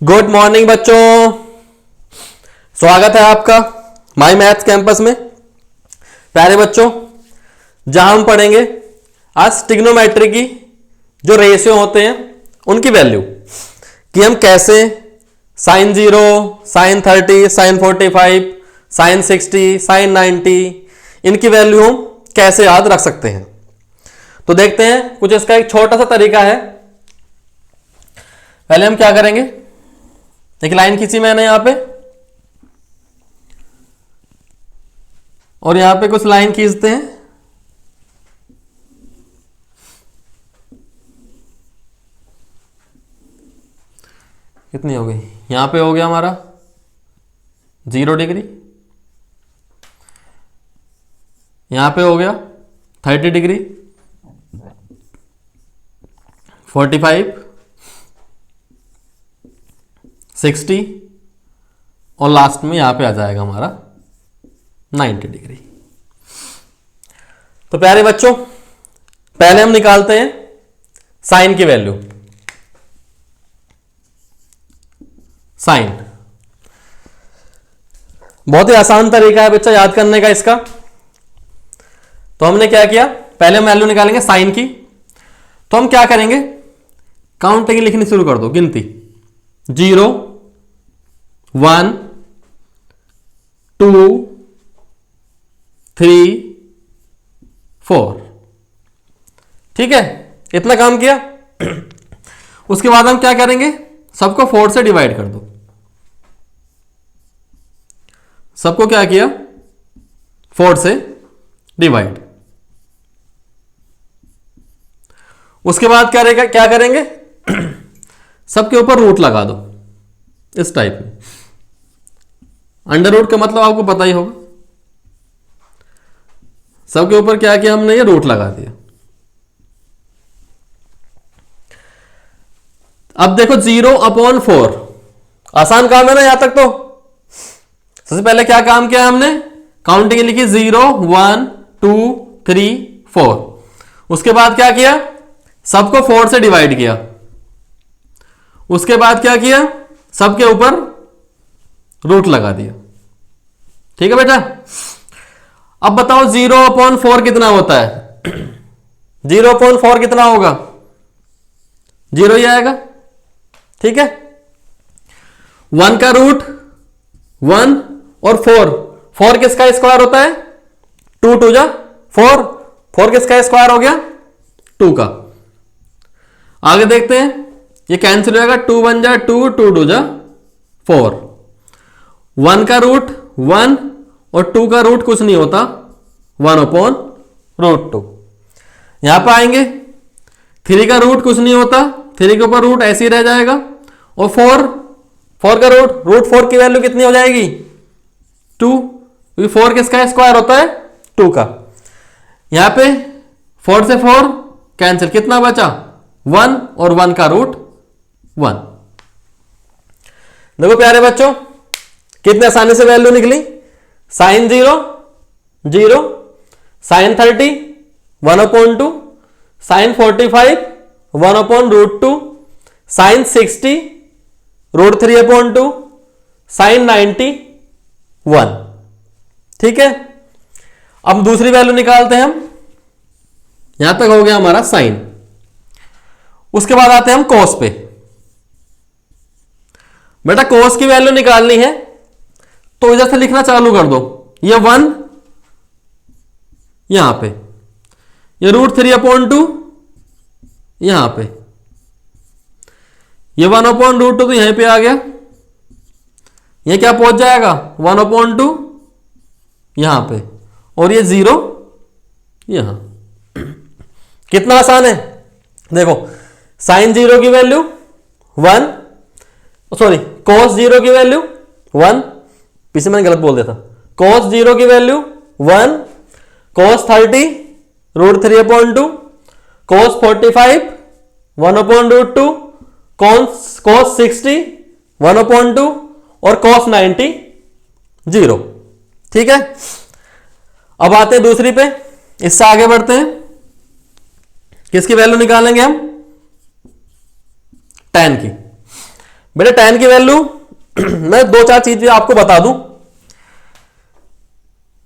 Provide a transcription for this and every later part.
Good morning बच्चों, स्वागत है आपका माई मैथ्स कैंपस में। प्यारे बच्चों, जहां हम पढ़ेंगे आज ट्रिग्नोमेट्री की जो रेशियो होते हैं उनकी वैल्यू कि हम कैसे sine 0, sine 30, sine 45, sine 60, sine 90 इनकी वैल्यू हम कैसे याद रख सकते हैं। तो देखते हैं, कुछ इसका एक छोटा सा तरीका है। पहले हम क्या करेंगे, एक लाइन खींची मैंने यहां पे और यहां पे कुछ लाइन खींचते हैं। कितनी हो गई, यहां पे हो गया हमारा 0 डिग्री, यहां पे हो गया 30 डिग्री, 45, 60 और लास्ट में यहां पे आ जाएगा हमारा 90 डिग्री। तो प्यारे बच्चों, पहले हम निकालते हैं साइन की वैल्यू। साइन बहुत ही आसान तरीका है बच्चा याद करने का इसका। तो हमने क्या किया, पहले हम वैल्यू निकालेंगे साइन की। तो हम क्या करेंगे, काउंटिंग लिखनी शुरू कर दो, गिनती 0, 1, 2, 3, 4। ठीक है, इतना काम किया। उसके बाद हम क्या करेंगे, सबको 4 से डिवाइड कर दो। सबको क्या किया, 4 से डिवाइड। उसके बाद क्या करेंगे, सबके ऊपर रूट लगा दो इस टाइप में। अंडर रूट का मतलब आपको पता ही होगा। सबके ऊपर क्या किया हमने, ये रूट लगा दिया। अब देखो 0/4, आसान काम है ना यहां तक। तो सबसे पहले क्या काम किया हमने, काउंटिंग लिखी 0, 1, 2, 3, 4। उसके बाद क्या किया, सबको 4 से डिवाइड किया। उसके बाद क्या किया, सबके ऊपर रूट लगा दिया। ठीक है बेटा। अब बताओ 0/4 कितना होता है। 0/4 कितना होगा, 0 ही आएगा। ठीक है, 1 का रूट 1 और 4 किसका स्क्वायर होता है, 2 2 जा 4 किसका स्क्वायर हो गया, 2 का। आगे देखते हैं, ये कैंसिल हो जाएगा, 2 1 जा 2, 2 2 जा 4। 1 का रूट 1 और 2 का रूट कुछ नहीं होता, 1/√2। यहां पर आएंगे, 3 का रूट कुछ नहीं होता, 3 के ऊपर रूट ऐसे ही रह जाएगा। और 4 का रूट 4 की वैल्यू कितनी हो जाएगी, 2, क्योंकि 4 किसका स्क्वायर होता है, 2 का। यहां पे 4 से 4 कैंसिल, कितना बचा 1 और 1 का रूट 1। देखो प्यारे बच्चों, कितने आसानी से वैल्यू निकली। Sine 0 0, sine 30 1/2, sine 45 1/√2, sine 60 √3/2, sine 90 1। ठीक है, अब दूसरी वैल्यू निकालते हैं हम। यहां तक हो गया हमारा साइन। उसके बाद आते हैं हम कॉस पे। बेटा कॉस की वैल्यू निकालनी है तो इधर से लिखना चालू कर दो। ये 1 यहां पे, ये √3/2 यहां पे, ये 1/√2 तो यहीं पे आ गया। ये क्या पहुंच जाएगा 1/2 यहां पे, और ये 0 यहां। कितना आसान है। देखो साइन 0 की वैल्यू 1, सॉरी कॉस 0 की वैल्यू 1, पीछे मैंने गलत बोल दिया था। कॉस 0 की वैल्यू 1, कॉस 30 √3/2, कॉस 45 1/√2, कॉस 60 1/2 और कॉस 90 0। ठीक है, अब आते हैं दूसरी पे, इससे आगे बढ़ते हैं। किसकी वैल्यू निकालेंगे हम, tan की। बेटा tan की वैल्यू मैं दो चार चीजें आपको बता दूं।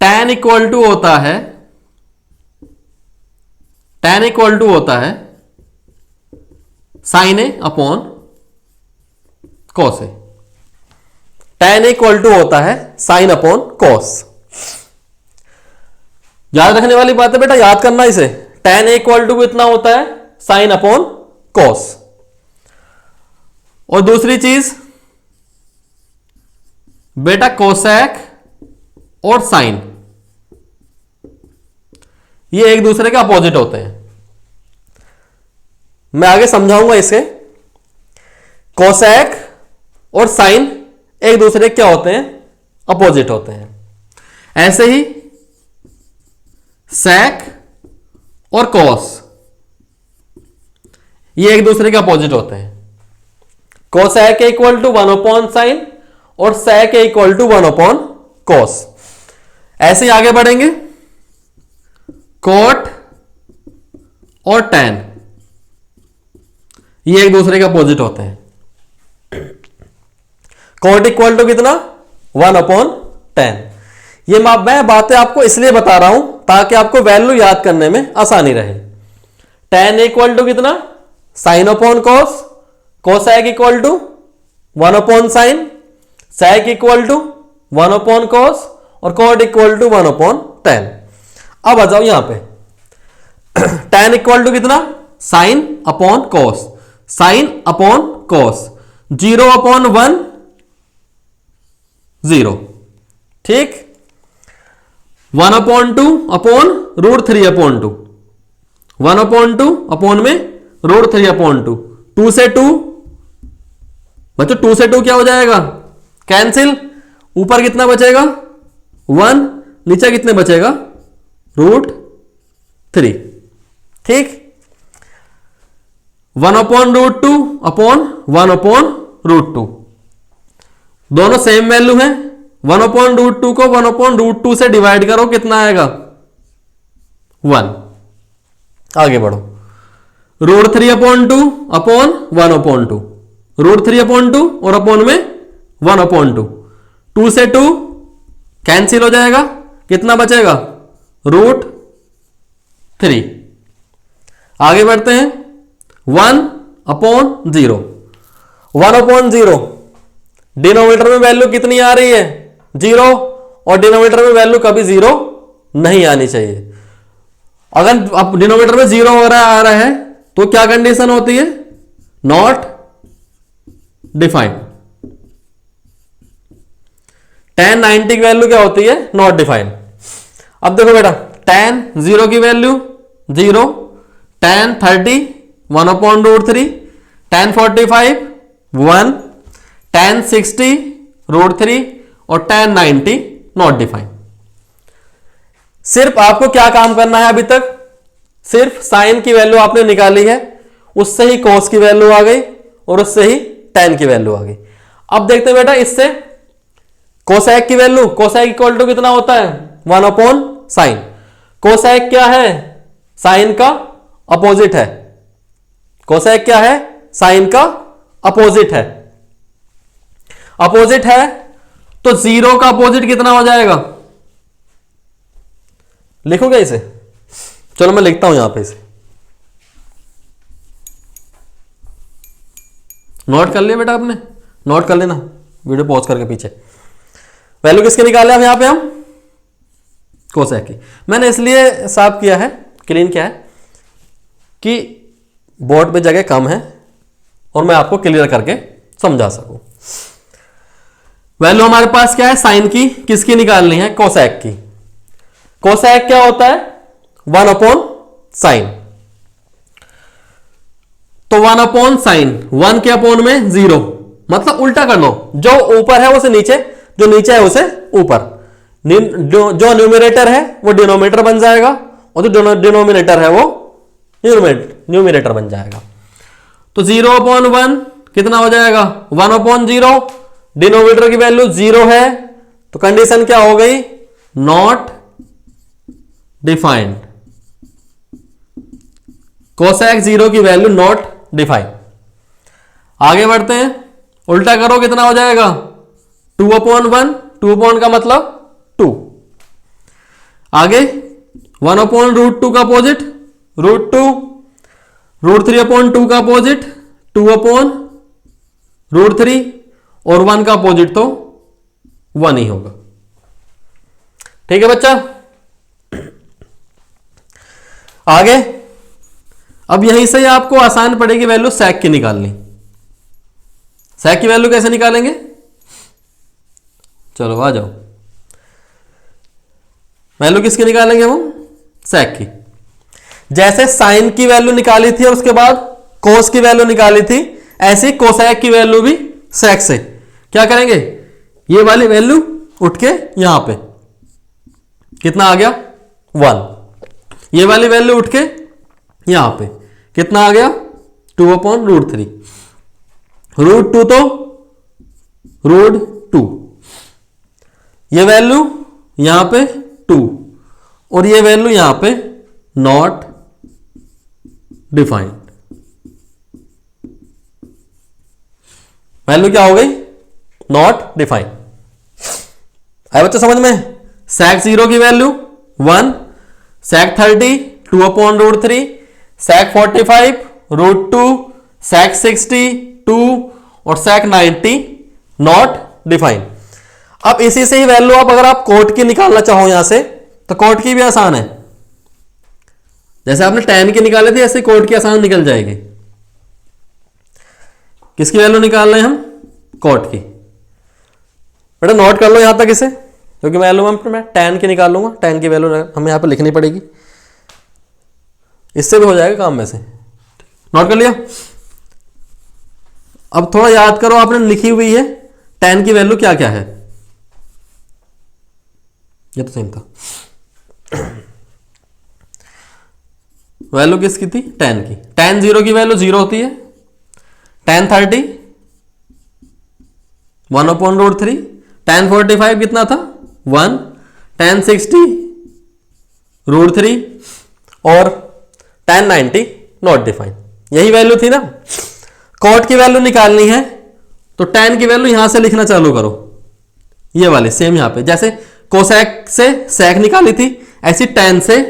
tan इक्वल टू होता है, tan इक्वल टू होता है sine A upon cos A. tan equal to होता है साइन अपॉन कॉस। याद रखने वाली बात है बेटा, याद करना इसे। tan इक्वल टू कितना होता है, साइन अपॉन कॉस। और दूसरी चीज बेटा कोसेक और साइन ये एक दूसरे के अपोजिट होते हैं। मैं आगे समझाऊंगा इसे। कोसेक और साइन एक दूसरे के क्या होते हैं, अपोजिट होते हैं। ऐसे ही सेक और कॉस ये एक दूसरे के अपोजिट होते हैं। Cosec equal to 1 upon sine और sec equal to 1 upon cos. ऐसे ही आगे बढ़ेंगे। कोट और टैन ये एक दूसरे के अपोजिट होते हैं। कोट इक्वल टू कितना, 1 अपॉन टैन। ये मैं बातें आपको इसलिए बता रहा हूं ताकि आपको वैल्यू याद करने में आसानी रहे। टैन इक्वल टू कितना, sine upon cos. Cosec equal to 1 upon sine, sec equal to 1 upon cos और cot equal to 1 upon tan. अब आ जाओ यहां पे। टैन इक्वल टू कितना, sine upon cos. Sine upon cos 0 upon 1 0, ठीक। 1 upon 2 upon root 3 upon 2। 1 upon 2 upon में root 3 upon 2। 2 से 2 बच्चों, 2 से 2 क्या हो जाएगा, कैंसिल। ऊपर कितना बचेगा 1, नीचे कितने बचेगा रूट 3, ठीक। 1 upon root 2 upon 1 upon root 2 दोनों सेम वैल्यू है। 1 अपॉन रूट 2 को 1 अपॉन रूट 2 से डिवाइड करो, कितना आएगा 1। आगे बढ़ो। Root 3 upon 2 upon 1 upon 2। Root 3 upon 2 और अपॉन में 1 अपॉन 2। 2 से 2 कैंसिल हो जाएगा, कितना बचेगा रूट 3। आगे बढ़ते हैं। 1 अपॉन 0। 1 अपॉन 0 डिनोमिनेटर में वैल्यू कितनी आ रही है 0, और डिनोमिनेटर में वैल्यू कभी 0 नहीं आनी चाहिए। अगर अब डिनोमिनेटर में 0 हो रहा आ रहा है तो क्या कंडीशन होती है, नॉट डिफाइंड। tan 90 की वैल्यू क्या होती है, नॉट डिफाइंड। अब देखो बेटा, tan 0 की value 0, tan 30 1 upon root 3, tan 45 1, tan 60 root 3 और tan 90 नॉट डिफाइंड। सिर्फ आपको क्या काम करना है अभी तक, सिर्फ साइन की वैल्यू आपने निकाली है, उससे ही कॉस की वैल्यू आ गई और उससे ही tan की वैल्यू आ गई। अब देखते हैं बेटा इससे कोसेक की वैल्यू। कोसेक इक्वल टू कितना होता है 1 अपॉन साइन। कोसेक क्या है, साइन का अपोजिट है। कोसेक क्या है, साइन का अपोजिट है। अपोजिट है तो 0 का अपोजिट कितना हो जाएगा, लिखोगे इसे, चलो मैं लिखता हूं यहां पे इसे। नोट कर लिया बेटा आपने, नोट कर लेना वीडियो पॉज करके पीछे। वैल्यू किसके निकाले हम यहां पे, हम कोसेक की। मैंने इसलिए साफ किया है, क्लीन किया है कि बोर्ड पे जगह कम है और मैं आपको क्लियर करके समझा सकूं। वैल्यू हमारे पास क्या है, साइन की, किसकी निकालनी है, कोसेक की। कोसेक क्या होता है 1 अपॉन साइन। तो 1 अपॉन साइन, 1 के अपॉन में 0, मतलब उल्टा कर लो, जो ऊपर है उसे नीचे, जो नीचे है उसे ऊपर। जो न्यूमरेटर है वो डिनोमिनेटर बन जाएगा और जो डिनोमिनेटर है वो न्यूमरेटर बन जाएगा। तो 0 अपॉन 1 कितना हो जाएगा 1 अपॉन 0। डिनोमिनेटर की वैल्यू 0 है तो कंडीशन क्या हो गई, नॉट डिफाइंड। कोसेक 0 की वैल्यू नॉट डिफाइंड। आगे बढ़ते हैं उल्टा करो कितना हो जाएगा 2/1, 2 का मतलब 2। आगे 1/√2 का अपोजिट √2, √3/2 का अपोजिट 2/√3 और 1 का अपोजिट तो 1 ही होगा। ठीक है बच्चा। आगे अब यहीं से आपको आसान पड़ेगी वैल्यू sec की निकालनी। sec की वैल्यू कैसे निकालेंगे, चलो आ जाओ। वैल्यू किसकी निकालेंगे हम, sec की। जैसे साइन की वैल्यू निकाली थी और उसके बाद कोस की वैल्यू निकाली थी, ऐसी कोसेक की वैल्यू भी sec से क्या करेंगे, ये वाली वैल्यू उठ के यहां पे कितना आ गया 1, ये वाली वैल्यू उठ के यहां पे कितना आ गया 2/√3, √2 तो √2, ये वैल्यू यहां पे 2 और ये वैल्यू यहां पे नॉट डिफाइंड। वैल्यू क्या हो गई, नॉट डिफाइंड। आया बच्चा समझ में। sec 0 की वैल्यू 1, sec 30 2/√3, sec 45 √2, sec 60 2 और sec 90 नॉट डिफाइंड। अब इसी से ही वैल्यू अगर आप कोट की निकालना चाहो यहां से तो कोट की भी आसान है। जैसे आपने tan की निकाले थे ऐसे कोट की आसान निकल जाएगी। किसकी वैल्यू निकाल रहे हैं हम, कोट की। बेटा नोट कर लो यहां तक इसे, क्योंकि वैल्यू मैं tan की निकाल लूंगा, tan की वैल्यू हमें यहां पर लिखनी पड़ेगी, इससे भी हो जाएगा काम में से। नोट कर लिया। अब थोड़ा याद करो, आपने लिखी हुई है tan की वैल्यू क्या क्या है, ये तो सेम था। वैल्यू किसकी थी, tan की। tan 0 की वैल्यू 0 होती है, tan 30 1/√3, tan 45 कितना था 1, tan 60 √3 और tan 90 नॉट डिफाइंड। यही वैल्यू थी ना। कॉट की वैल्यू निकालनी है तो tan की वैल्यू यहां से लिखना चालू करो, ये वाली सेम यहां पे। जैसे कोसेक से सेक निकाली थी, ऐसी tan से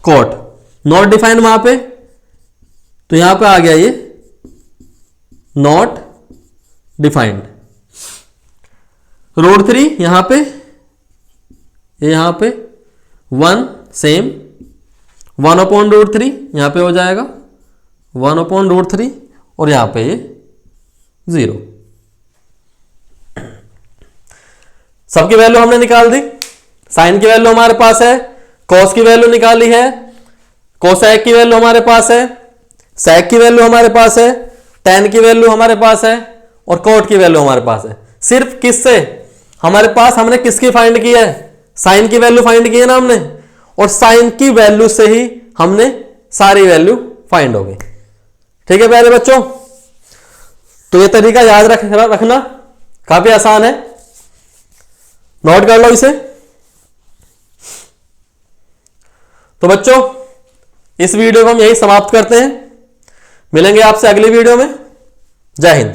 कॉट। नॉट डिफाइंड वहां पे, तो यहां पे आ गया ये नॉट डिफाइंड। √3 यहां पे, यहां पे 1 सेम, 1/√3 यहां पे हो जाएगा 1/√3 और यहां पे ये 0। सबकी वैल्यू हमने निकाल दी। साइन की वैल्यू हमारे पास है, कॉस की वैल्यू निकाली है, कोसेक की वैल्यू हमारे पास है, सेक की वैल्यू हमारे पास है, tan की वैल्यू हमारे पास है और कोट की वैल्यू हमारे पास है। सिर्फ किससे हमारे पास, हमने किसकी फाइंड की है, साइन की वैल्यू फाइंड की है ना हमने, और साइन की वैल्यू से ही हमने सारी वैल्यू फाइंड हो गई। ठीक है प्यारे बच्चों, तो ये तरीका याद रखना, काफी आसान है, नोट कर लो इसे। तो बच्चों इस वीडियो को हम यही समाप्त करते हैं, मिलेंगे आपसे अगली वीडियो में। जय हिंद।